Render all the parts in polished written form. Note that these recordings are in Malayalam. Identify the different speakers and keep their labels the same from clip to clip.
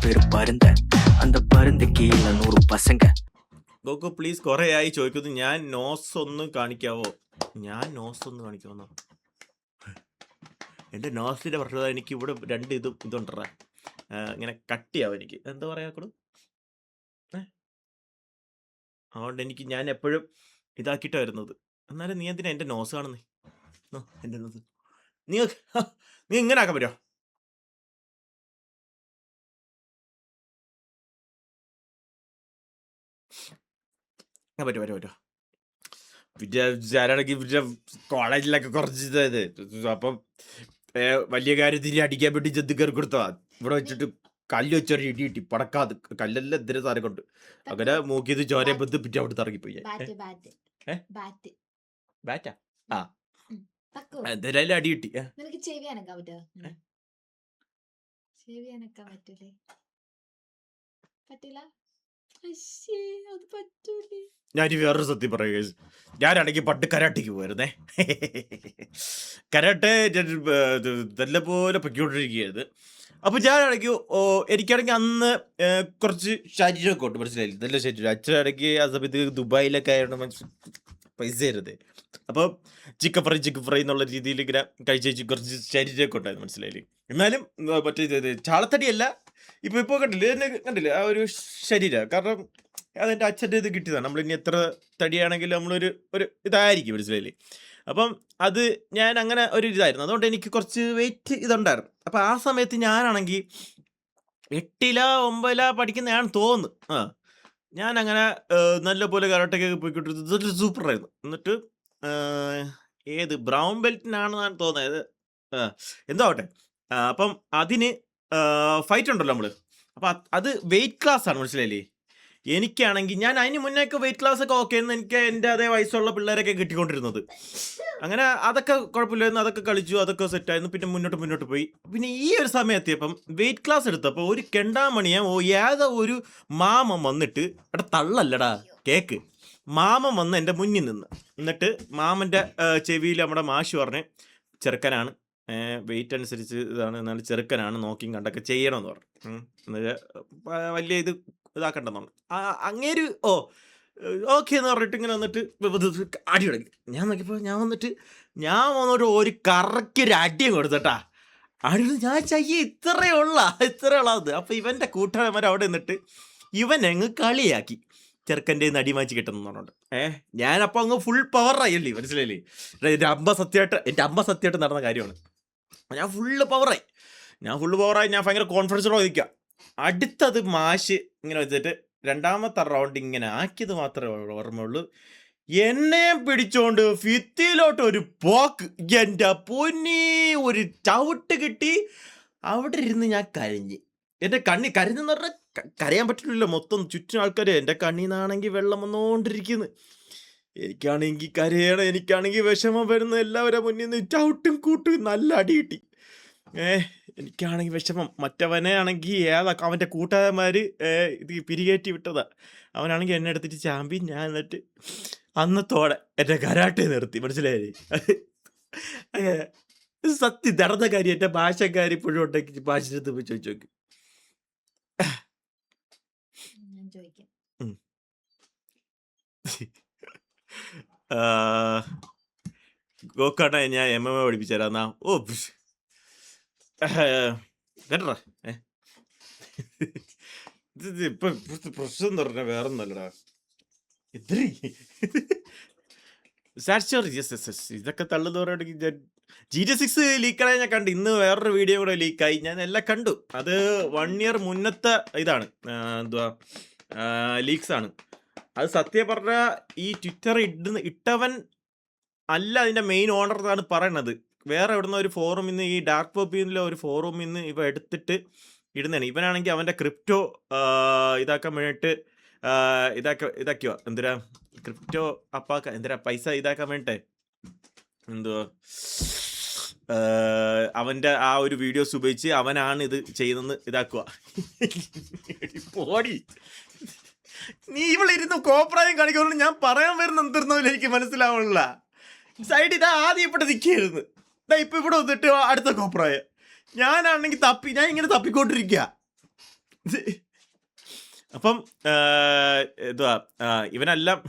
Speaker 1: பேரு பருந்த, அந்த பருந்து கீழ 100 பசங்க.
Speaker 2: ഗോക്കു പ്ലീസ് കുറെ ആയി ചോദിക്കുന്നു. ഞാൻ നോസ് ഒന്ന് കാണിക്കാവോ? ഞാൻ നോസ് ഒന്ന് കാണിക്കാവുന്നോ? എൻ്റെ നോസിൻ്റെ പ്രശ്നത എനിക്ക് ഇവിടെ രണ്ട് ഇതുണ്ടറ ഇങ്ങനെ കട്ടിയാവും എനിക്ക്. എന്താ പറയാ കൊടു. അതുകൊണ്ട് എനിക്ക് ഞാൻ എപ്പോഴും ഇതാക്കിയിട്ടാണ് വരുന്നത്. എന്നാലും നീ എന്തിനാ എൻ്റെ നോസ് കാണുന്നേ? എൻ്റെ നോസ് നീ ഇങ്ങനെ ആക്കാൻ പറ്റുമോ? പറ്റുമോ? വിചാരാണെങ്കിൽ കോളേജിലൊക്കെ കുറച്ച് ഇതായത് അപ്പം വലിയ കാര്യത്തിന് അടിക്കാൻ വേണ്ടി ചെന്ന് കയറി കൊടുത്താ ഇവിടെ വെച്ചിട്ട് കല്ല് വെച്ചൊരു ഇടി കിട്ടി പടക്കാത്. കല്ലെല്ലാം എന്തിനും സാധനം കൊണ്ട് അങ്ങനെ മൂക്കിയത് ചോര ബന്ധിപ്പിച്ച് അവിടെ ഇറങ്ങിപ്പോയി. ബാറ്റാ ആ എന്തായാലും അടി കിട്ടി. ഞാൻ വേറൊരു സത്യം പറയുക, ഞാനാണെങ്കിൽ പണ്ട് കരാട്ടിക്ക് പോയിരുന്നേ. കരാട്ടെ നല്ലപോലെ പൊയ്ക്കൊണ്ടിരിക്കുകയായിരുന്നു. അപ്പോൾ ഞാനാണെങ്കിൽ എനിക്കാണെങ്കിൽ അന്ന് കുറച്ച് ശരീരമൊക്കെ ഉണ്ട്, മനസ്സിലായില്ല, നല്ല ശരീരം. അച്ഛനാണെങ്കിൽ ആ സമയത്ത് ദുബായിലൊക്കെ ആയിരുന്നു, പൈസ ആയിരുന്നേ. അപ്പോൾ ചിക്കൻ ഫ്രൈ എന്നുള്ള രീതിയിൽ ഇങ്ങനെ കഴിച്ച് കുറച്ച് ശരീരമൊക്കെ ഉണ്ടായിരുന്നു, മനസ്സിലായില്ലേ. എന്നാലും മറ്റേ ചാളത്തടിയല്ല, ഇപ്പോൾ കണ്ടില്ലേ എന്നെ കണ്ടില്ലേ ആ ഒരു ശരീരം. കാരണം അതെൻ്റെ അച്ഛൻ്റെ ഇത് കിട്ടിയതാണ്. നമ്മളിനി എത്ര തടിയാണെങ്കിലും നമ്മളൊരു ഇതായിരിക്കും, മനസ്സിലായില്ലേ. അപ്പം അത് ഞാൻ അങ്ങനെ ഒരു ഇതായിരുന്നു, അതുകൊണ്ട് എനിക്ക് കുറച്ച് വെയിറ്റ് ഇതുണ്ടായിരുന്നു. അപ്പം ആ സമയത്ത് ഞാനാണെങ്കിൽ 8ല 9ല പഠിക്കുന്നതാണെന്ന് തോന്നുന്നു. ഞാനങ്ങനെ നല്ലപോലെ കരാട്ടയ്ക്കൊക്കെ പോയിക്കൊണ്ടിരുന്നത് സൂപ്പറായിരുന്നു. എന്നിട്ട് ഏത് ബ്രൗൺ ബെൽറ്റിനാണെന്നാണ് തോന്നുന്നത്, എന്തോ ആവട്ടെ. അപ്പം അതിന് ഫൈറ്റ് ഉണ്ടല്ലോ നമ്മൾ. അപ്പം അത് വെയിറ്റ് ക്ലാസ് ആണ്, മനസ്സിലായില്ലേ. എനിക്കാണെങ്കിൽ ഞാൻ അതിന് മുന്നേയൊക്കെ വെയിറ്റ് ക്ലാസ് ഒക്കെ ഓക്കെ എന്ന് എനിക്ക് എൻ്റെ അതേ വയസ്സുള്ള പിള്ളേരൊക്കെ കിട്ടിക്കൊണ്ടിരുന്നത്. അങ്ങനെ അതൊക്കെ കുഴപ്പമില്ലായിരുന്നു, അതൊക്കെ കളിച്ചു, അതൊക്കെ സെറ്റായിരുന്നു. പിന്നെ മുന്നോട്ട് പോയി. പിന്നെ ഈ ഒരു സമയത്തിയപ്പം വെയിറ്റ് ക്ലാസ് എടുത്തപ്പോൾ ഒരു കെണ്ടാമണിയാ ഏതോ ഒരു മാമൻ വന്നിട്ട്, എടാ തള്ളല്ലടാ കേക്ക്, മാമൻ വന്ന് എൻ്റെ മുന്നിൽ നിന്ന്. എന്നിട്ട് മാമൻ്റെ ചെവിയിൽ നമ്മുടെ മാഷ് പറഞ്ഞ് ചെറുക്കനാണ്, വെയിറ്റ് അനുസരിച്ച് ഇതാണ്, എന്നാലും ചെറുക്കനാണ്, നോക്കിയും കണ്ടൊക്കെ ചെയ്യണമെന്ന് പറഞ്ഞു. എന്നിട്ട് വലിയ ഇതാക്കണ്ടെന്ന് പറഞ്ഞു. അങ്ങേര് ഓക്കെ എന്ന് പറഞ്ഞിട്ട് ഇങ്ങനെ വന്നിട്ട് അടി തുടങ്ങി. ഞാൻ നോക്കിയപ്പോൾ ഞാൻ വന്നിട്ട് ഒരു കറക്കൊരു അടിയും കൊടുത്തട്ടാ. അടി ഞാൻ ചെയ്യ ഇത്രയേ ഉള്ളത്. അപ്പോൾ ഇവൻ്റെ കൂട്ടുകാരന്മാർ അവിടെ നിന്നിട്ട് ഇവൻ അങ്ങ് കളിയാക്കി, ചെറുക്കൻ്റെ നടി മാച്ച് കിട്ടുമെന്ന് പറഞ്ഞോണ്ട്. ഞാനപ്പോൾ അങ്ങ് ഫുൾ പവറായല്ലേ, മനസ്സിലായില്ലേ. എൻ്റെ അമ്മ സത്യമായിട്ട് നടന്ന കാര്യമാണ്. ഞാൻ ഫുള്ള് പവറായി. ഞാൻ ഭയങ്കര കോൺഫിഡൻസോടെ നിൽക്കാം. അടുത്തത് മാഷ് ഇങ്ങനെ വെച്ചിട്ട് രണ്ടാമത്തെ റൗണ്ട് ഇങ്ങനെ ആക്കിയത് മാത്രമേ ഓർമ്മയുള്ളൂ. എന്നെ പിടിച്ചോണ്ട് ഫിത്തിയിലോട്ട് ഒരു പോക്ക്, എൻ്റെ പൊന്നി ഒരു ചവിട്ട് കിട്ടി. അവിടെ ഇരുന്ന് ഞാൻ കരഞ്ഞ്. എൻ്റെ കരഞ്ഞെന്ന് പറഞ്ഞാൽ കരയാൻ പറ്റില്ലല്ലോ, മൊത്തം ചുറ്റും ആൾക്കാർ. എൻ്റെ കണ്ണീന്നാണെങ്കിൽ വെള്ളം വന്നുകൊണ്ടിരിക്കുന്നു. എനിക്കാണെങ്കിൽ കരയണം, എനിക്കാണെങ്കിൽ വിഷമം വരുന്ന, എല്ലാവരും മുന്നിൽ നിന്ന് ചവിട്ടും കൂട്ടും നല്ല അടി കിട്ടി. എനിക്കാണെങ്കിൽ വിഷമം. മറ്റവനെ ആണെങ്കിൽ അവൻ്റെ കൂട്ടുകാരന്മാർ ഇത് പിരികേറ്റി വിട്ടതാ. അവനാണെങ്കിൽ എന്നെ എടുത്തിട്ട് ചാമ്പി. ഞാൻ എന്നിട്ട് അന്നത്തോടെ എൻ്റെ കരാട്ടെ നിർത്തി, മനസ്സിലായി. സത്യം നടന്ന കാര്യം. എൻ്റെ ഭാഷക്കാർ ഇപ്പോഴും ഉണ്ടെങ്കിൽ ഭാഷത്ത് പോയി ചോദിച്ചു നോക്കി. ഗോക്കാട്ടെ ഞാൻ MMA പഠിപ്പിച്ചുതരാം എന്നാ. കേട്ടടാ, ഇപ്പൊ പ്രശ്നം എന്ന് പറഞ്ഞാൽ വേറെ ഒന്നല്ലടാ. ഇതൊക്കെ തള്ളുന്ന പറയുകയാണെങ്കിൽ GTA 6 ലീക്കായി ഞാൻ കണ്ടു. ഇന്ന് വേറൊരു വീഡിയോ കൂടെ ലീക്കായി, ഞാൻ എല്ലാം കണ്ടു. അത് 1 year മുന്നത്തെ ഇതാണ്, എന്തുവാ ലീക്സ് ആണ്. അത് സത്യം പറഞ്ഞാൽ ഈ ട്വിറ്റർ ഇട്ടവൻ അല്ല അതിൻ്റെ മെയിൻ ഓണർ എന്നാണ് പറയണത്. വേറെ എവിടുന്ന ഒരു ഫോറമിൽ നിന്ന്, ഈ ഡാർക്ക് വെബിലെ ഒരു ഫോറമിൽ നിന്ന് ഇവ എടുത്തിട്ട് ഇടുന്നതാണ്. ഇവനാണെങ്കിൽ അവൻ്റെ ക്രിപ്റ്റോ ഇതാക്കാൻ വേണ്ടിയിട്ട് ഇതാക്കിയോ എന്തിനാ ക്രിപ്റ്റോ എന്തിനാ പൈസ ഇതാക്കാൻ വേണ്ടിട്ടെ എന്തുവാ അവൻ്റെ ആ ഒരു വീഡിയോസ് ഉപയോഗിച്ച് അവനാണ് ഇത് ചെയ്യുന്നത് ഇതാക്കുക. പോടി നീ ഇവളിരുന്ന് കോപ്രായം കാണിക്കുമ്പോൾ ഞാൻ പറയാൻ വരുന്ന എന്തിരുന്നതിൽ എനിക്ക് മനസ്സിലാവണില്ല. സൈഡ് ഇതാ ആദ്യം ഇവിടെ നിൽക്കുകയായിരുന്നു, ഇപ്പം ഇവിടെ വന്നിട്ട് അടുത്ത കോപ്രായം. ഞാനാണെങ്കിൽ ഞാൻ ഇങ്ങനെ തപ്പിക്കൊണ്ടിരിക്കുക. അപ്പം എന്തുവാ ഇവനെല്ലാം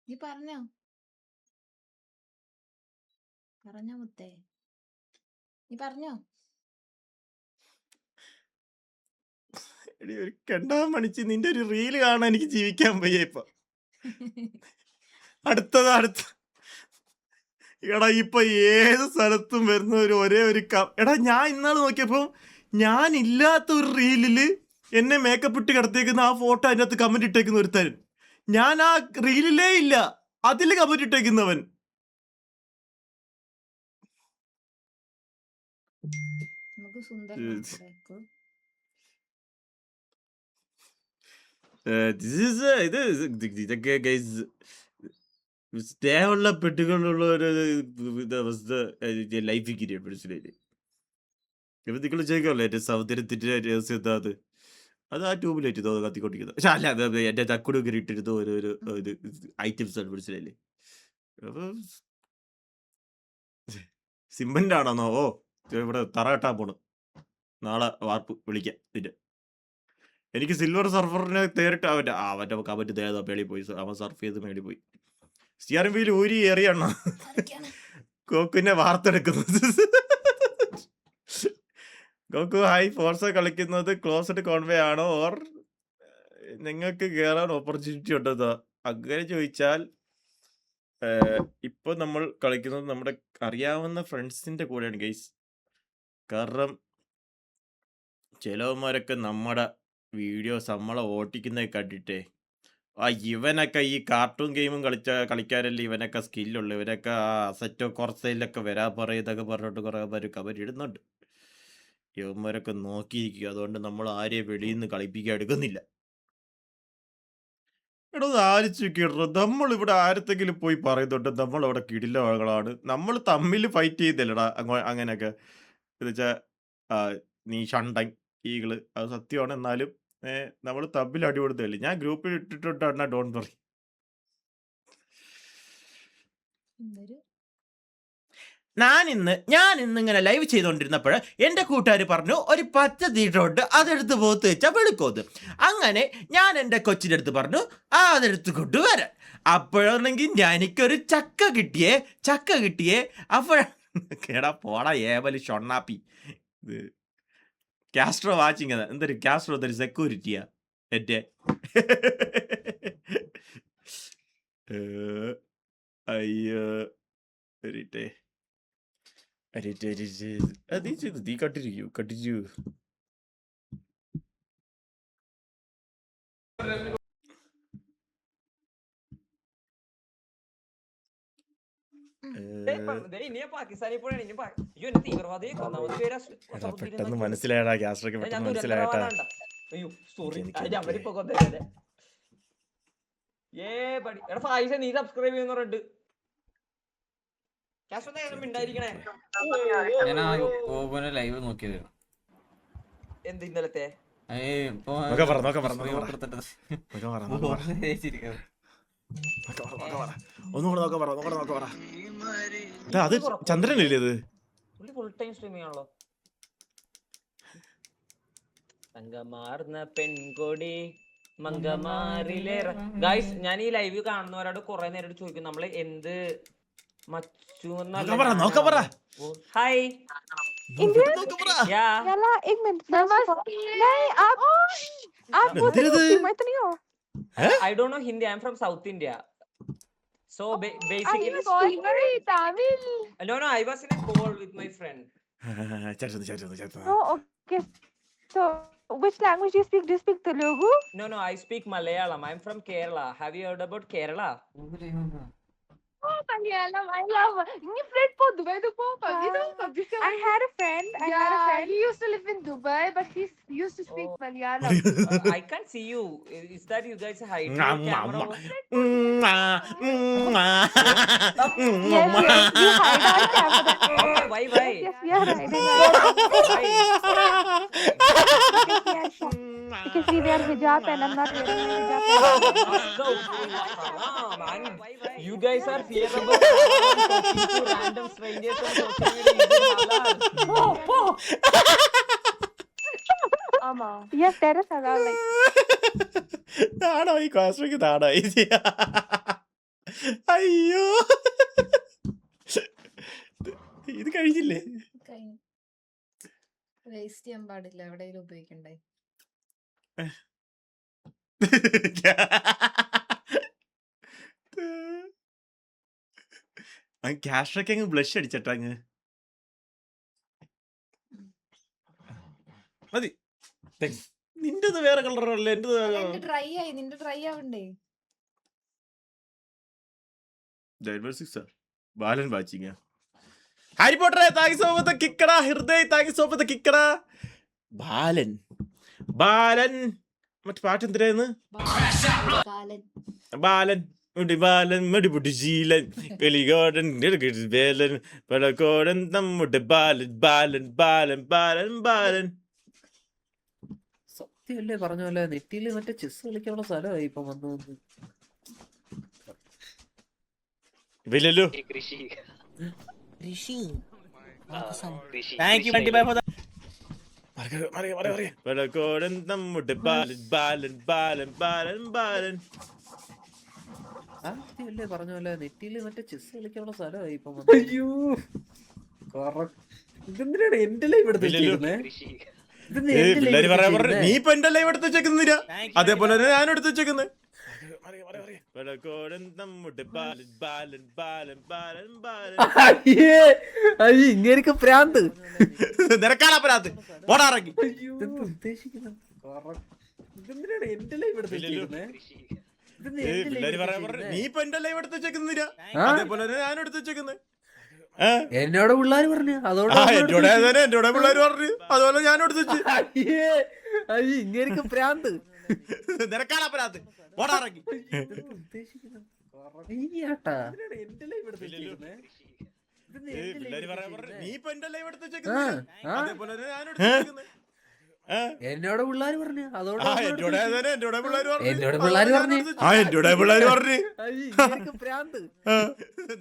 Speaker 3: നീ പറഞ്ഞോ മുത്തേ, നീ പറഞ്ഞോ.
Speaker 2: എടി ഒരു കണ്ടാൻ മണിച്ച് നിന്റെ ഒരു റീല് കാണാൻ എനിക്ക് ജീവിക്കാൻ വയ്യ ഇപ്പൊ. അടുത്ത എടാ ഇപ്പൊ ഏത് സ്ഥലത്തും വരുന്ന ഒരേ ഒരു എടാ ഞാൻ ഇന്നാള് നോക്കിയപ്പോ ഞാൻ ഇല്ലാത്ത ഒരു റീലില് എന്നെ മേക്കപ്പ് ഇട്ട് കിടത്തേക്കുന്ന ആ ഫോട്ടോ അതിൻ്റെ അകത്ത് കമന്റ് ഇട്ടേക്കുന്ന ഒരുത്തൻ. ഞാൻ ആ റീലിലേ ഇല്ല, അതില് കമന്റ് ഇട്ടേക്കുന്നവൻ.
Speaker 3: നമുക്ക് സുന്ദരനാ
Speaker 2: ഇതൊക്കെ സ്നേഹമുള്ള പെട്ടുകളുള്ള ഒരു അവസ്ഥ ലൈഫിൽ കിരിയാണ് മനസ്സിലായില്ലേ. ഇപ്പൊ നിങ്ങൾ ചോദിക്കാമല്ലോ എന്റെ സൗന്ദര്യത്തിന്റെ രഹസ്യം എന്താ അത് ആ ട്യൂബിലായിട്ട് കത്തിക്കൊണ്ടിരിക്കുന്നത്. പക്ഷെ അല്ല എന്റെ ചക്കുടു കയറിയിട്ടിരുന്ന ഓരോ ഐറ്റംസ് ആണ് മനസ്സിലായില്ലേ. അപ്പൊ സിമെന്റ് ആണോന്നോ? ഓ ഇവിടെ തറ കെട്ടാൻ പോണ്, നാളെ വാർപ്പ് വിളിക്കാം. പിന്നെ എനിക്ക് സിൽവർ സർഫറിനെ നേരിട്ട് അവന്റെ കമന്റ് ദേതാ മേളി പോയി, അവൻ സർഫ് ചെയ്ത് മേളി പോയി. സ്റ്റിയറിംഗ് വീൽ ഊരി ഏറിയാണ് കോക്കുവിനെ വാർത്തെടുക്കുന്നത്. ഗോക്കു ഹൈ ഫോർസ് കളിക്കുന്നത് ക്ലോസ്ഡ് കോൺവേ ആണോ ഓർ നിങ്ങൾക്ക് കയറാൻ ഓപ്പർച്യൂണിറ്റി ഉണ്ടോ? അങ്ങനെ ചോദിച്ചാൽ ഇപ്പൊ നമ്മൾ കളിക്കുന്നത് നമ്മുടെ അറിയാവുന്ന ഫ്രണ്ട്സിന്റെ കൂടെയാണ് ഗൈസ്. കാരണം ചിലവന്മാരൊക്കെ നമ്മുടെ വീഡിയോസ് നമ്മളെ ഓട്ടിക്കുന്നത് കണ്ടിട്ടേ ഇവനൊക്കെ ഈ കാർട്ടൂൺ ഗെയിമും കളിക്കാനല്ലേ ഇവനൊക്കെ സ്കില്ലുള്ള, ഇവനൊക്കെ ആ അസറ്റോ കുറച്ചയിലൊക്കെ വരാൻ പറയുന്നതൊക്കെ പറഞ്ഞിട്ട് കുറെ പേര് കമന്റ് ഇടുന്നുണ്ട്. ഇവന്മാരൊക്കെ നോക്കിയിരിക്കുക, അതുകൊണ്ട് നമ്മൾ ആരെയും വെളിയിൽ നിന്ന് കളിപ്പിക്കാൻ എടുക്കുന്നില്ല. എടോ ആലോചിക്കോ, നമ്മൾ ഇവിടെ ആരത്തെങ്കിലും പോയി പറയുന്നുണ്ട് നമ്മളവിടെ കിടില ആളുകളാണ്, നമ്മൾ തമ്മിൽ ഫൈറ്റ് ചെയ്തില്ലടാ അങ്ങനെയൊക്കെ. എന്നുവെച്ചാ നീ ഷണ്ടൻ ഈകള്, അത് സത്യമാണ്. എന്നാലും നമ്മൾ തമ്മിൽ അടിപൊടുത്തല്ലേ. ഞാൻ ഗ്രൂപ്പിൽ ഇട്ടിട്ടാണ് ഡോണ്ട് വറി. ഞാൻ ഇന്ന് ഇങ്ങനെ ലൈവ് ചെയ്തുകൊണ്ടിരുന്നപ്പോൾ എൻ്റെ കൂട്ടുകാർ പറഞ്ഞു ഒരു പച്ച തീട്ടോട്ട് അതെടുത്ത് പോത്ത് വെച്ചാൽ വെളുക്കോന്ന്. അങ്ങനെ ഞാൻ എൻ്റെ കൊച്ചിൻ്റെ അടുത്ത് പറഞ്ഞു അതെടുത്ത് കൊണ്ടുവരാൻ. അപ്പോഴാണെങ്കിൽ എനിക്കൊരു ചക്ക കിട്ടിയേ. അപ്പോഴാ പോടാ ഏവല് ഷൊണ്ണാപ്പി. ഇത് കാസ്ട്രോ വാച്ചിങ് എന്തൊരു കാസ്ട്രോ എന്തൊരു സെക്യൂരിറ്റിയാ എൻ്റെ. അയ്യോ നീ കട്ടിരിക്കൂ. പെട്ടെന്ന് മനസ്സിലായടാ കാസ്ട്രോക്ക്, പെട്ടെന്ന് മനസ്സിലായട്ടാ.
Speaker 4: നീ സബ്സ്ക്രൈബ് ചെയ്യുന്നുണ്ട്.
Speaker 5: ലൈവ് നോക്കിയത്
Speaker 4: എന്ത് ഇന്നലത്തെ
Speaker 2: അത് ചന്ദ്രനല്ലേ ഇത്?
Speaker 4: ഫുൾ ടൈം സ്ട്രീം ചെയ്യാണല്ലോ. തങ്കമാർന്ന പെൺകൊടി മങ്കമാറിലേറെ. ഗൈസ് ഞാൻ ഈ ലൈവ് കാണുന്നവരോട് കുറെ നേരം ചോദിക്കും നമ്മള് എന്ത് മച്ചു hi I don't know Hindi. I'm from South India. So basically No, I was in a call with my friend.
Speaker 6: Oh, okay. So which language do you speak? Do you speak Telugu?
Speaker 4: No, I speak Malayalam. I'm from Kerala. Have you heard about Kerala?
Speaker 6: Oh, Malayalam. I love. Your friend for Dubai to go. I had a friend. He used to live in Dubai, but he used to speak Malayalam.
Speaker 4: I can't see you. Is that you guys hide
Speaker 6: Yes,
Speaker 4: your camera?
Speaker 6: you hide our camera. are riding on. You can see their hijab and I'm not wearing my hijab.
Speaker 4: You guys are fear about talking to random strangers on social media using halal.
Speaker 6: Yes, there is halal. Like,
Speaker 2: നാണോ ഈ ക്ലാസ്സിലേക്ക് നാണോ അയ്യോ ഇത് കഴിഞ്ഞില്ലേ?
Speaker 3: വേസ്റ്റ് ചെയ്യാൻ പാടില്ല, എവിടെയെങ്കിലും ഉപയോഗിക്കണ്ടേ?
Speaker 2: ക്യാഷൊക്കെ അങ്ങ് ബ്ലഷ് അടിച്ചട്ടാ അങ്ങ് മതി. നിന്റെത് വേറെ കളറല്ലേ? എന്റെ
Speaker 3: ഡ്രൈ ആയി, നിന്റെ ഡ്രൈ ആവണ്ടേ?
Speaker 2: ബാലൻ വാച്ചിങ് ഹാരി പോട്ടറെ താങ്ക് സോ മച്ച് കിക്കടാ. ഹൃദയ് താങ്ക് സോ മച്ച് കിക്കടാ. ബാലൻ ബാലൻ മറ്റേ പാട്ട് എന്തിനായിരുന്നു? ബാലൻ ബാലൻ മടിപൊട്ടിശീലൻ കലികോടൻ വേലൻ പലകോടൻ നമ്മുടെ ബാലൻ ബാലൻ ബാലൻ ബാലൻ ബാലൻ.
Speaker 5: സത്യമല്ലേ പറഞ്ഞ പോലെ നെറ്റിയില് മറ്റേ ചെസ് കളിക്കാനുള്ള സ്ഥലമായി ഇപ്പൊ വന്നു വന്ന്.
Speaker 2: വിലലു പലകോടൻ നമ്മുടെ ബാലൻ ബാലൻ ബാലൻ ബാലൻ ബാലൻ.
Speaker 5: സത്യമല്ലേ പറഞ്ഞ പോലെ നെറ്റിയില് മറ്റേ ചെസ് കളിക്കാനുള്ള സ്ഥലമായി ഇപ്പൊ വന്നു.
Speaker 7: അയ്യോ ഇതെന്തിനാണ് എന്റെ ലൈവ് എടുത്തിരിക്കുന്നേ?
Speaker 2: പിള്ളേര് പറയാൻ പറഞ്ഞു നീ ഇപ്പൊ എന്റെ ലൈവ് എടുത്ത് വെച്ചേക്കുന്നില്ല, അതേപോലെ തന്നെ ഞാൻ എടുത്ത് വെച്ചേക്കുന്നത്.
Speaker 7: ഇങ്ങനെയൊക്കെ പ്രാന്ത്
Speaker 2: നിരക്കാനപ്പരാത്ത് പോടാറങ്ങി.
Speaker 7: ഉദ്ദേശിക്കുന്നത് ഇതെന്തിനാണ് എന്റെ ലൈവ് എടുത്തിരിക്കുന്നേ?
Speaker 2: പിള്ളേര് പറയാൻ പറഞ്ഞു നീ ഇപ്പൊ എന്റെ ലൈവ് എടുത്ത് വെച്ചേക്കുന്നില്ല, അതേപോലെ തന്നെ ഞാൻ എടുത്ത് വെച്ചേക്കുന്നത്.
Speaker 7: എന്നോട് പിള്ളേര് പറഞ്ഞു അതോടെ
Speaker 2: എന്നോട് പിള്ളേര് പറഞ്ഞു അതുപോലെ ഞാൻ എടുത്ത് വെച്ചു.
Speaker 7: ഇങ്ങനെയൊക്കെ പ്രാന്ത്
Speaker 2: നിരക്കാനപ്പരാത്ത് പോടാറങ്ങി.
Speaker 7: ഉദ്ദേശിക്കുന്നത് നീയാട്ടാ എന്റെ ലൈവ് എടുത്തിരിക്കുന്നേ?
Speaker 2: പിള്ളേര് പറയാൻ പറഞ്ഞു നീ ഇപ്പൊ എന്റെ ലൈവ് എടുത്ത് വെച്ചേക്കുന്നില്ല, അതേപോലെ തന്നെ ഞാൻ എടുത്ത് വെച്ചേക്കുന്നത്.
Speaker 7: എന്നോട് പിള്ളേര് പറഞ്ഞു അതോടെ
Speaker 2: എന്നോട് പിള്ളേര് പറഞ്ഞു
Speaker 7: എന്നോട് പിള്ളേര് പറഞ്ഞു
Speaker 2: എന്നോട് പിള്ളേര് പറഞ്ഞു
Speaker 7: ഇങ്ങനെയൊക്കെ പ്രാന്ത്.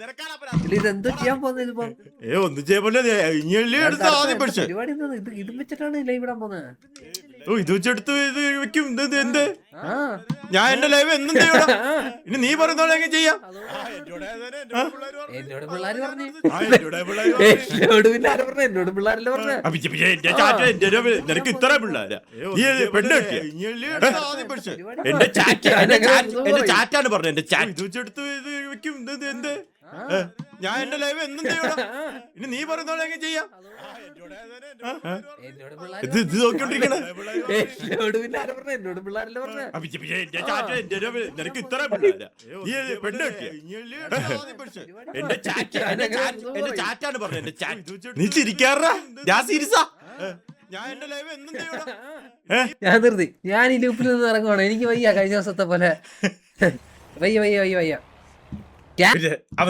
Speaker 2: നിരക്കാനപ്പരാത്ത്.
Speaker 7: ഇതെന്തോ ചെയ്യാൻ പോകുന്നത് ഇതിപ്പോ?
Speaker 2: ഒന്നും ചെയ്യാൻ എടുത്ത് ആദ്യം പഠിച്ചു.
Speaker 7: പരിപാടി എന്താ? ഇത് വെച്ചിട്ടാണ് ലൈവ് ഇടാൻ പോകുന്നത്.
Speaker 2: ഇത് വെച്ചെടുത്ത് ഇത് വെക്കും. എന്ത്
Speaker 7: ആ
Speaker 2: ഞാൻ എന്റെ ലൈവ് എന്നും ചെയ്യണം. ഇനി നീ പറയുന്ന ചെയ്യാം.
Speaker 7: എന്നോട് പിള്ളേര് പറഞ്ഞു
Speaker 2: എന്നോട്
Speaker 7: പിന്നെ ആരും പറഞ്ഞു? എന്നോട് പിള്ളേരല്ലേ പറഞ്ഞു.
Speaker 2: നിനക്ക് ഇത്ര പിള്ളേരാ? നീ പെണ്ണ് എന്റെ ചാറ്റാണ് പറഞ്ഞത്. എന്റെ ചാറ്റ് വെച്ചെടുത്ത് ഇത് വെക്കും. എന്ത് ഞാൻ എന്റെ ലൈവ് എന്നും ചെയ്യണം. ഇനി നീ പറയുന്ന ചെയ്യാം.
Speaker 7: എന്നോട്
Speaker 2: ഇത് നോക്കിക്കൊണ്ടിരിക്കണ
Speaker 7: എന്നോട് പിന്നെ ആരും പറഞ്ഞു? എന്നോട് പിള്ളേരല്ലേ പറഞ്ഞു.
Speaker 2: നിനക്ക് ഇത്ര പിള്ളേരാ? നീ പെണ്ണ് എന്റെ ചാറ്റാണ് പറഞ്ഞത്. എന്റെ ചാറ്റ് നീ ചിരിക്കാറാ? ഞാൻ സീരിയസാ. ഞാൻ എന്റെ ലൈവ് എന്നും ചെയ്യണം.
Speaker 7: ഞാൻ നിർത്തി. ഞാൻ ഈ ലൂപ്പിൽ നിന്ന് ഇറങ്ങുവാണ്. എനിക്ക് വയ്യ കഴിഞ്ഞ ദിവസത്തെ പോലെ. വയ്യ വയ്യ വയ്യ വയ്യ.
Speaker 2: അവൻ